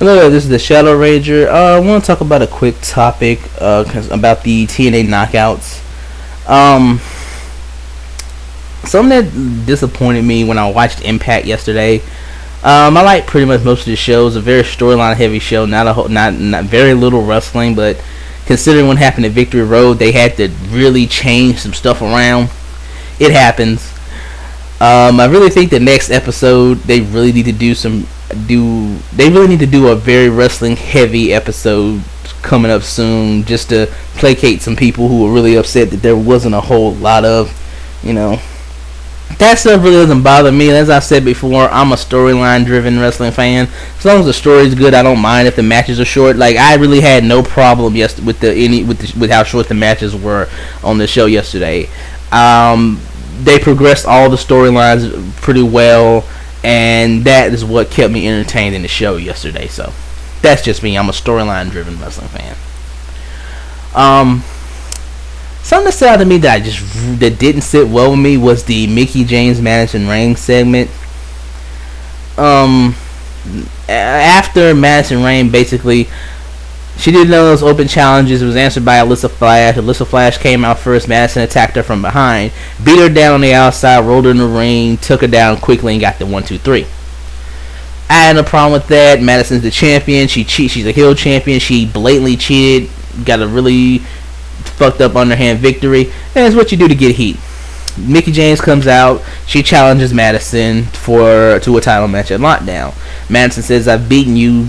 Hello, this is the Shadow Ranger. I want to talk about a quick topic about the TNA knockouts. Um, Something that disappointed me when I watched Impact yesterday. I like pretty much most of the shows. A very storyline heavy show, not very little wrestling, but considering what happened at Victory Road, they had to really change some stuff around. It happens. I really think the next episode they really need to do a very wrestling heavy episode coming up soon, just to placate some people who were really upset that there wasn't a whole lot of, that stuff really doesn't bother me. As I said before, I'm a storyline driven wrestling fan. As long as the story's good, I don't mind if the matches are short. Like, I really had no problem with how short the matches were on the show yesterday. They progressed all the storylines pretty well, and that is what kept me entertained in the show yesterday. So that's just me. I'm a storyline driven wrestling fan. Something that stood out to me that didn't sit well with me was the Mickie James Madison Rain segment. After Madison Rain, basically, she did none of those open challenges. It was answered by Alyssa Flash. Alyssa Flash came out first. Madison attacked her from behind, beat her down on the outside, rolled her in the ring, took her down quickly, and got the 1-2-3. I had no problem with that. Madison's the champion. She's a heel champion. She blatantly cheated. Got a really fucked up underhand victory. And it's what you do to get heat. Mickie James comes out. She challenges Madison to a title match at Lockdown. Madison says, "I've beaten you,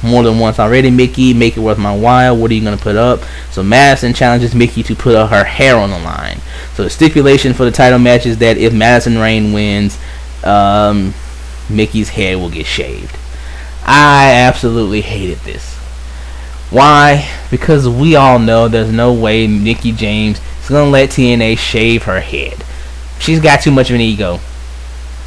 more than once already, Mickie. Make it worth my while. What are you going to put up?" So Madison challenges Mickie to put her hair on the line. So the stipulation for the title match is that if Madison Rain wins, Mickie's hair will get shaved. I absolutely hated this. Why? Because we all know there's no way Mickie James is going to let TNA shave her head. She's got too much of an ego.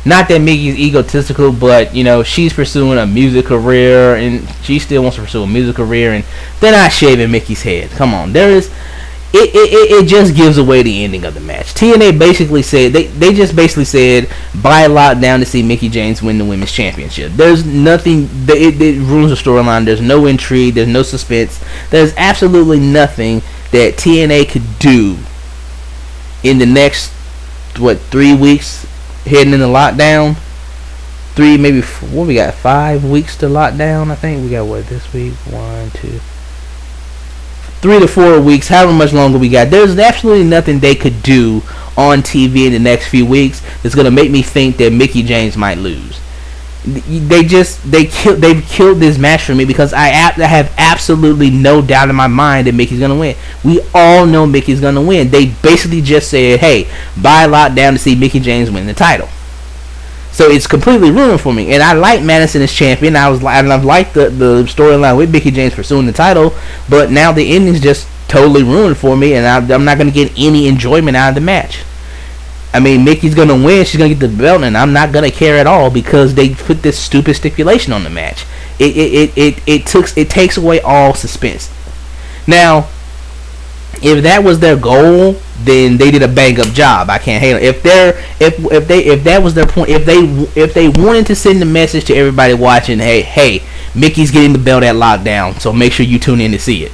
Not that Mickie's egotistical, but, she's pursuing a music career, and she still wants to pursue a music career, and they're not shaving Mickie's head. Come on. It just gives away the ending of the match. TNA basically said, they just basically said, buy Lockdown to see Mickie James win the women's championship. There's nothing, it ruins the storyline. There's no intrigue, there's no suspense. There's absolutely nothing that TNA could do in the next, 3 weeks heading into Lockdown. We got 5 weeks to Lockdown, I think. We got this week? 1, 2... 3 to 4 weeks, however much longer we got. There's absolutely nothing they could do on TV in the next few weeks that's gonna make me think that Mickie James might lose. They've killed this match for me, because I have absolutely no doubt in my mind that Mickie's gonna win. We all know Mickie's gonna win. They basically just said, "Hey, buy Lockdown to see Mickie James win the title." So it's completely ruined for me. And I like Madison as champion. I've liked the storyline with Mickie James pursuing the title. But now the ending's just totally ruined for me. And I'm not going to get any enjoyment out of the match. I mean, Mickie's going to win. She's going to get the belt. And I'm not going to care at all, because they put this stupid stipulation on the match. It takes away all suspense. Now, if that was their goal, then they did a bang up job. I can't hate them. If that was their point, if they wanted to send the message to everybody watching, hey, Mickie's getting the belt at Lockdown, so make sure you tune in to see it,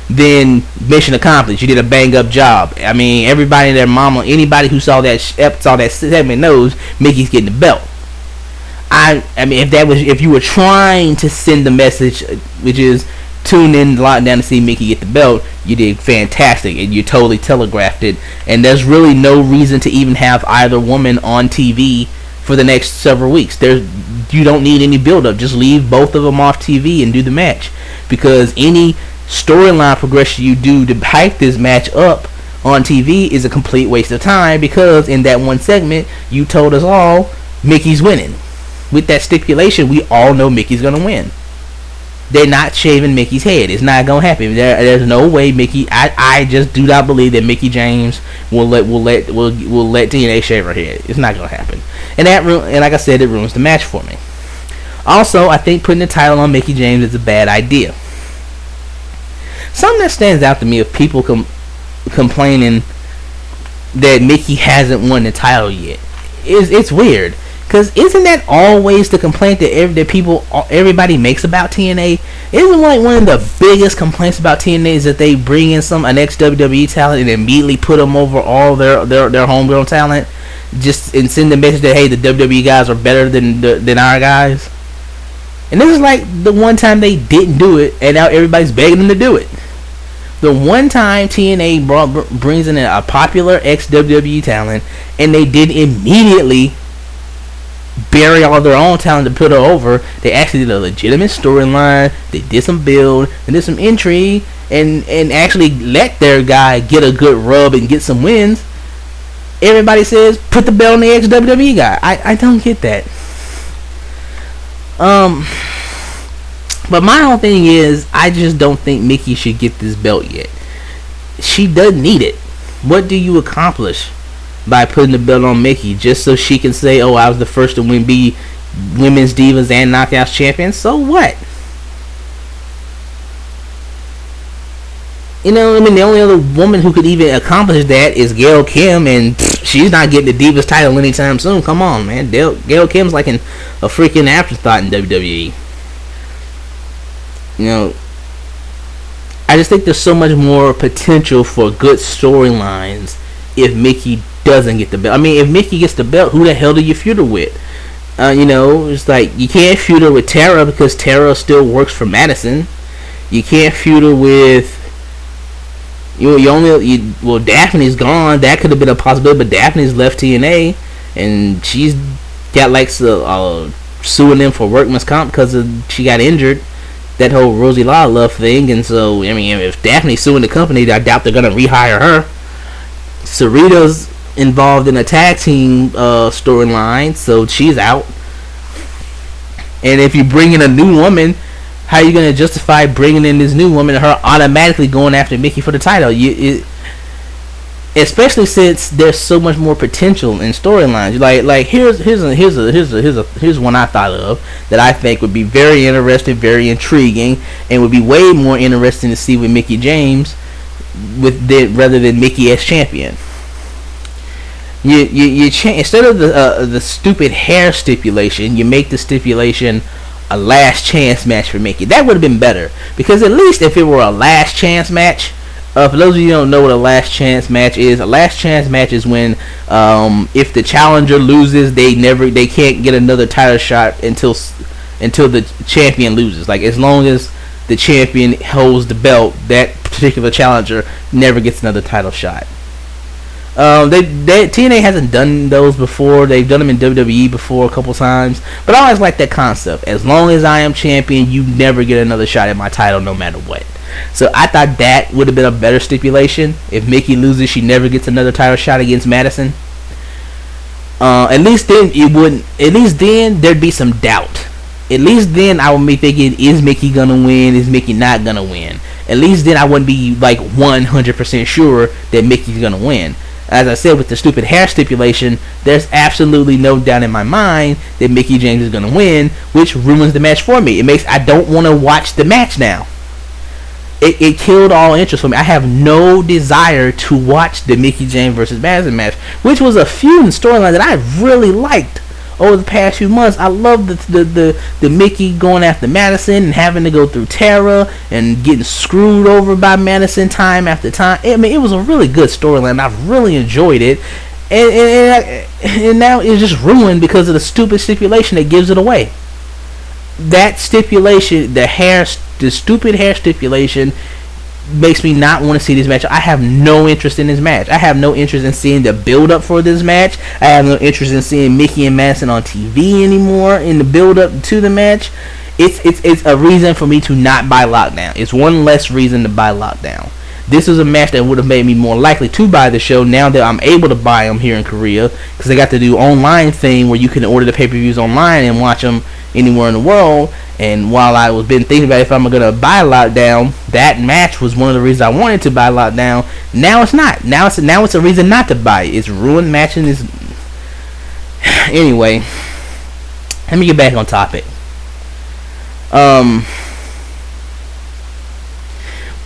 then mission accomplished. You did a bang up job. I mean, everybody and their mama, anybody who saw that segment knows Mickie's getting the belt. I mean, if you were trying to send the message, which is tune in to Lockdown to see Mickie get the belt, you did fantastic, and you totally telegraphed it. And there's really no reason to even have either woman on TV for the next several weeks. You don't need any build up. Just leave both of them off TV and do the match, because any storyline progression you do to hype this match up on TV is a complete waste of time, because in that one segment you told us all Mickie's winning. With that stipulation, we all know Mickie's gonna win. They're not shaving Mickie's head. It's not gonna happen. There's no way Mickie. I just do not believe that Mickie James will let TNA shave her head. It's not gonna happen. And like I said, it ruins the match for me. Also, I think putting the title on Mickie James is a bad idea. Something that stands out to me of people complaining that Mickie hasn't won the title yet. It's weird. Because isn't that always the complaint that everybody makes about TNA? Isn't like one of the biggest complaints about TNA is that they bring in an ex-WWE talent and immediately put them over all their homegrown talent, and send the message that, hey, the WWE guys are better than our guys. And this is like the one time they didn't do it, and now everybody's begging them to do it. The one time TNA brings in a popular ex-WWE talent, and they did immediately bury all their own talent to put her over. They actually did a legitimate storyline. They did some build, they did some intrigue, and actually let their guy get a good rub and get some wins. Everybody says, put the belt on the ex-WWE guy. I don't get that. But my whole thing is, I just don't think Mickie should get this belt yet. She doesn't need it. What do you accomplish by putting the belt on Mickie just so she can say, oh, I was the first to be Women's Divas and Knockouts champion? So what? You know, I mean, the only other woman who could even accomplish that is Gail Kim, and she's not getting the Divas title anytime soon. Come on, man. Gail Kim's like a freaking afterthought in WWE. You know, I just think there's so much more potential for good storylines if Mickie doesn't get the belt. I mean, if Mickie gets the belt, who the hell do you feud her with? You know, it's like you can't feud her with Tara because Tara still works for Madison. You can't feud her with Daphne's gone. That could have been a possibility, but Daphne's left TNA, and she's got like suing them for workman's comp because she got injured. That whole Rosie Love thing, and so I mean, if Daphne's suing the company, I doubt they're gonna rehire her. Sarita's involved in a tag team storyline, so she's out. And if you bring in a new woman, how are you going to justify bringing in this new woman and her automatically going after Mickie for the title? Especially since there's so much more potential in storylines. Like here's one I thought of that I think would be very interesting, very intriguing, and would be way more interesting to see with Mickie James rather than Mickie as champion. Instead of the stupid hair stipulation, you make the stipulation a last chance match for Mickie. That would have been better, because at least if it were a last chance match, for those of you who don't know what a last chance match is when if the challenger loses, they can't get another title shot until the champion loses. Like, as long as the champion holds the belt, that particular challenger never gets another title shot. TNA hasn't done those before. They've done them in WWE before a couple times, but I always like that concept. As long as I am champion, you never get another shot at my title, no matter what. So I thought that would have been a better stipulation. If Mickie loses, she never gets another title shot against Madison. At least then it wouldn't. At least then there'd be some doubt. At least then I would be thinking, is Mickie gonna win? Is Mickie not gonna win? At least then I wouldn't be like 100% sure that Mickie's gonna win. As I said, with the stupid hair stipulation, there's absolutely no doubt in my mind that Mickie James is gonna win, which ruins the match for me. I don't want to watch the match now. It killed all interest for me. I have no desire to watch the Mickie James versus Madison match, which was a feud storyline that I really liked over the past few months. I love the Mickie going after Madison and having to go through Tara and getting screwed over by Madison time after time. I mean, it was a really good storyline. I've really enjoyed it, and now it's just ruined because of the stupid stipulation that gives it away. That stipulation, the stupid hair stipulation, makes me not want to see this match. I have no interest in this match. I have no interest in seeing the build up for this match. I have no interest in seeing Mickie and Madison on TV anymore in the build up to the match. It's a reason for me to not buy Lockdown. It's one less reason to buy Lockdown. This was a match that would have made me more likely to buy the show now that I'm able to buy them here in Korea, because they got to do online thing where you can order the pay-per-views online and watch them anywhere in the world. And while I was been thinking about if I'm gonna buy Lockdown, that match was one of the reasons I wanted to buy Lockdown. Now it's not. Now it's a reason not to buy it. It's ruined matching. Anyway, let me get back on topic.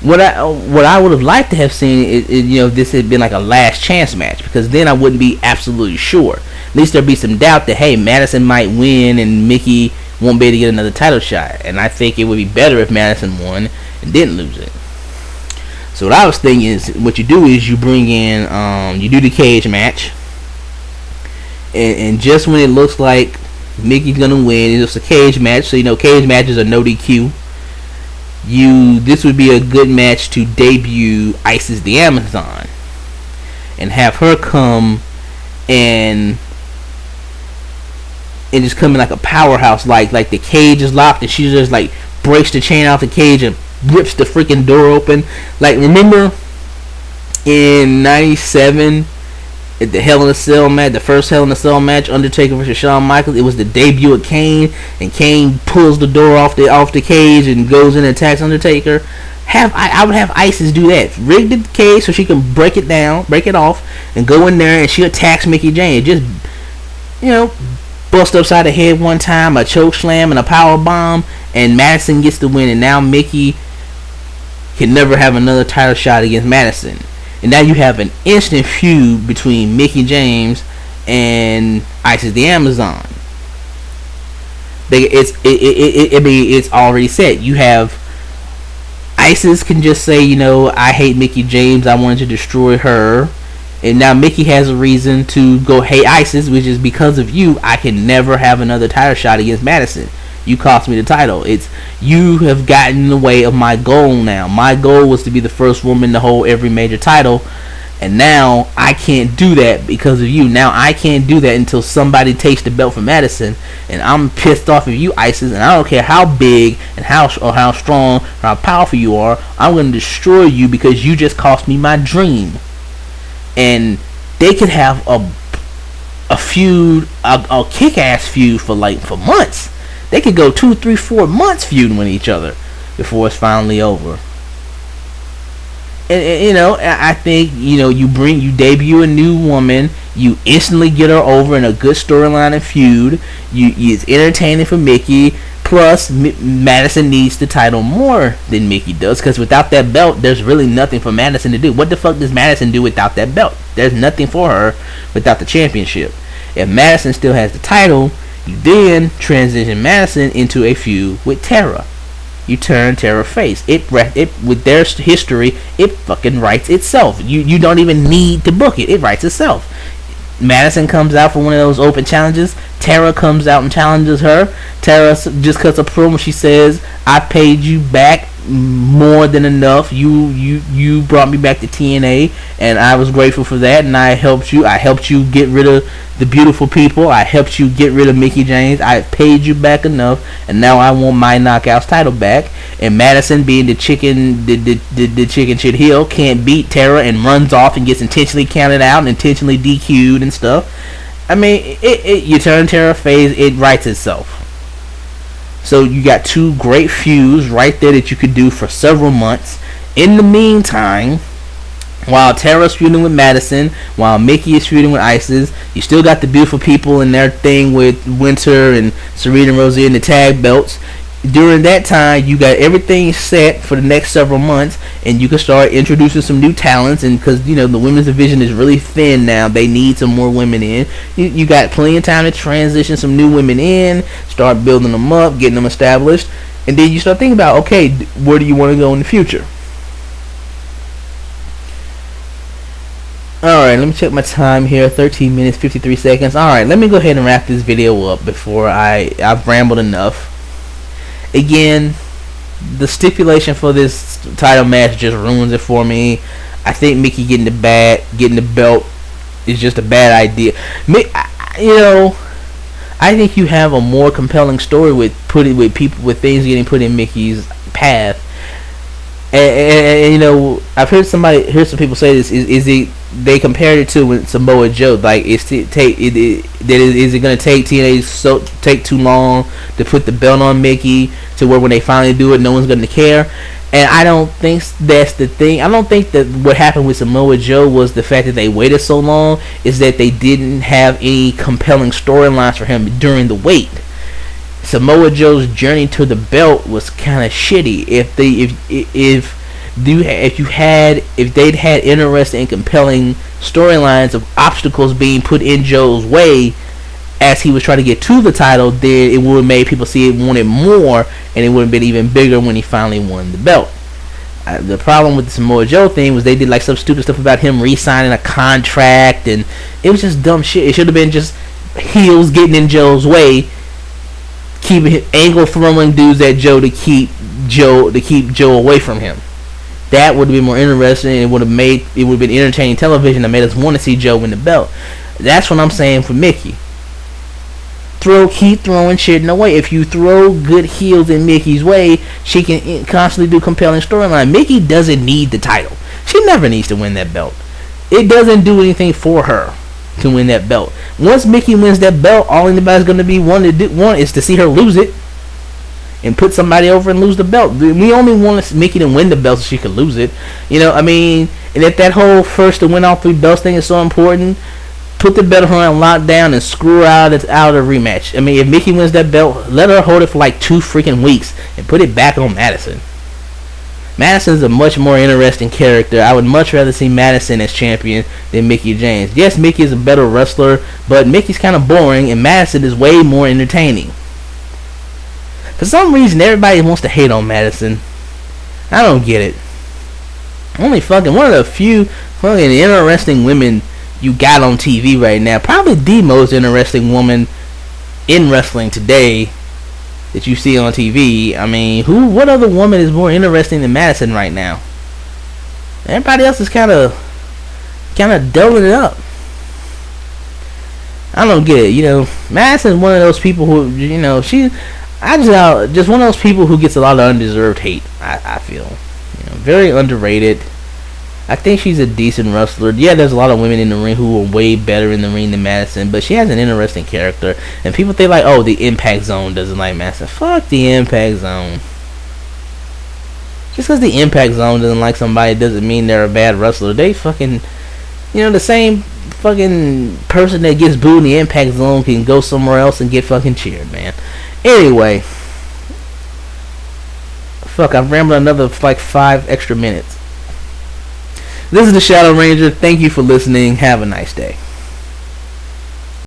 What I would have liked to have seen is this had been like a last chance match, because then I wouldn't be absolutely sure. at least there'll be some doubt that, hey, Madison might win and Mickie won't be able to get another title shot. And I think it would be better if Madison won and didn't lose it. So what I was thinking is, what you do is you bring in, you do the cage match, and just when it looks like Mickie's gonna win, it's a cage match. So cage matches are no DQ. This would be a good match to debut Isis the Amazon, and have her come and just come in like a powerhouse, like the cage is locked and she just like breaks the chain off the cage and rips the freaking door open. Like, remember in '97 at the Hell in a Cell match, the first Hell in a Cell match, Undertaker versus Shawn Michaels? It was the debut of Kane, and Kane pulls the door off the cage and goes in and attacks Undertaker. I would have Isis do that. Rig the cage so she can break it off, and go in there and she attacks Mickie James. Just bust upside the head one time, a choke slam and a power bomb, and Madison gets the win. And now Mickie can never have another title shot against Madison. And now you have an instant feud between Mickie James and Isis the Amazon. It's already set. You have Isis can just say, I hate Mickie James, I wanted to destroy her. And now Mickie has a reason to go hate Isis, which is because of you, I can never have another title shot against Madison. You cost me the title. You have gotten in the way of my goal now. My goal was to be the first woman to hold every major title, and now I can't do that because of you. Now I can't do that until somebody takes the belt from Madison, and I'm pissed off at you, Isis, and I don't care how big and how strong or how powerful you are. I'm going to destroy you because you just cost me my dream. And they could have a feud, a kick-ass feud for months. They could go 2, 3, 4 months feuding with each other before it's finally over. And I think you debut a new woman, you instantly get her over in a good storyline and feud. It's entertaining for Mickie. Plus, Madison needs the title more than Mickie does, because without that belt, there's really nothing for Madison to do. What the fuck does Madison do without that belt? There's nothing for her without the championship. If Madison still has the title, you then transition Madison into a feud with Tara. You turn Tara face. It with their history, it fucking writes itself. You don't even need to book it. It writes itself. Madison comes out for one of those open challenges. Tara comes out and challenges her. Tara just cuts a promo. She says, "I paid you back more than enough. You brought me back to TNA, and I was grateful for that. And I helped you. I helped you get rid of the beautiful people. I helped you get rid of Mickie James. I paid you back enough, and now I want my Knockouts title back." And Madison, being the chicken shit heel, can't beat Tara and runs off and gets intentionally counted out and intentionally DQ'd and stuff. I mean, you turn Tara face, it writes itself. So you got two great feuds right there that you could do for several months. In the meantime, while Tara's feuding with Madison, while Mickie is feuding with Isis, you still got the beautiful people and their thing with Winter and Serena and Rosie and the tag belts. During that time, you got everything set for the next several months, and you can start introducing some new talents. And because the women's division is really thin now, they need some more women in. You got plenty of time to transition some new women in, start building them up, getting them established, and then you start thinking about, okay, where do you want to go in the future? Alright, let me check my time here. 13 minutes, 53 seconds. Alright, let me go ahead and wrap this video up before I've rambled enough. Again, the stipulation for this title match just ruins it for me. I think Mickie getting the belt is just a bad idea. I think you have a more compelling story with things getting put in Mickie's path. And I've heard some people say this. They compared it to when Samoa Joe. Like, is it going to take TNA take too long to put the belt on Mickie to where when they finally do it, no one's going to care? And I don't think that's the thing. I don't think that what happened with Samoa Joe was the fact that they waited so long. Is that they didn't have any compelling storylines for him during the wait. Samoa Joe's journey to the belt was kind of shitty. If If they'd had interesting and compelling storylines of obstacles being put in Joe's way as he was trying to get to the title, then it would have made people see it wanted more, and it would have been even bigger when he finally won the belt. The problem with the Samoa Joe thing was they did like some stupid stuff about him re-signing a contract, and it was just dumb shit. It should have been just heels getting in Joe's way, keeping angle throwing dudes at Joe to keep Joe away from him. That would have been more interesting, and it would have been entertaining television that made us want to see Joe win the belt. That's what I'm saying for Mickie. Keep throwing shit in the way. If you throw good heels in Mickie's way, she can constantly do compelling storyline. Mickie doesn't need the title. She never needs to win that belt. It doesn't do anything for her to win that belt. Once Mickie wins that belt, all anybody's going to be one is to see her lose it and put somebody over and lose the belt. We only want Mickie to win the belt so she could lose it. You know, I mean, and if that whole first to win all 3 belts thing is so important, put the belt on lockdown and screw her out of a rematch. I mean, if Mickie wins that belt, let her hold it for like 2 freaking weeks and put it back on Madison. Madison's a much more interesting character. I would much rather see Madison as champion than Mickie James. Yes, Mickie is a better wrestler, but Mickie's kind of boring, and Madison is way more entertaining. For some reason, everybody wants to hate on Madison. I don't get it. Only fucking one of the few fucking interesting women you got on TV right now. Probably the most interesting woman in wrestling today that you see on TV. I mean, what other woman is more interesting than Madison right now? Everybody else is kind of doubling it up. I don't get it. You know, Madison's one of those people who, you know, just one of those people who gets a lot of undeserved hate. I feel, you know, very underrated. I think she's a decent wrestler. Yeah, there's a lot of women in the ring who are way better in the ring than Madison, but she has an interesting character. And people think like, oh, the Impact Zone doesn't like Madison. Fuck the Impact Zone. Just because the Impact Zone doesn't like somebody doesn't mean they're a bad wrestler. They fucking, you know, the same fucking person that gets booed in the Impact Zone can go somewhere else and get fucking cheered, man. Anyway. Fuck, I've rambled another like 5 extra minutes. This is the Shadow Ranger. Thank you for listening. Have a nice day.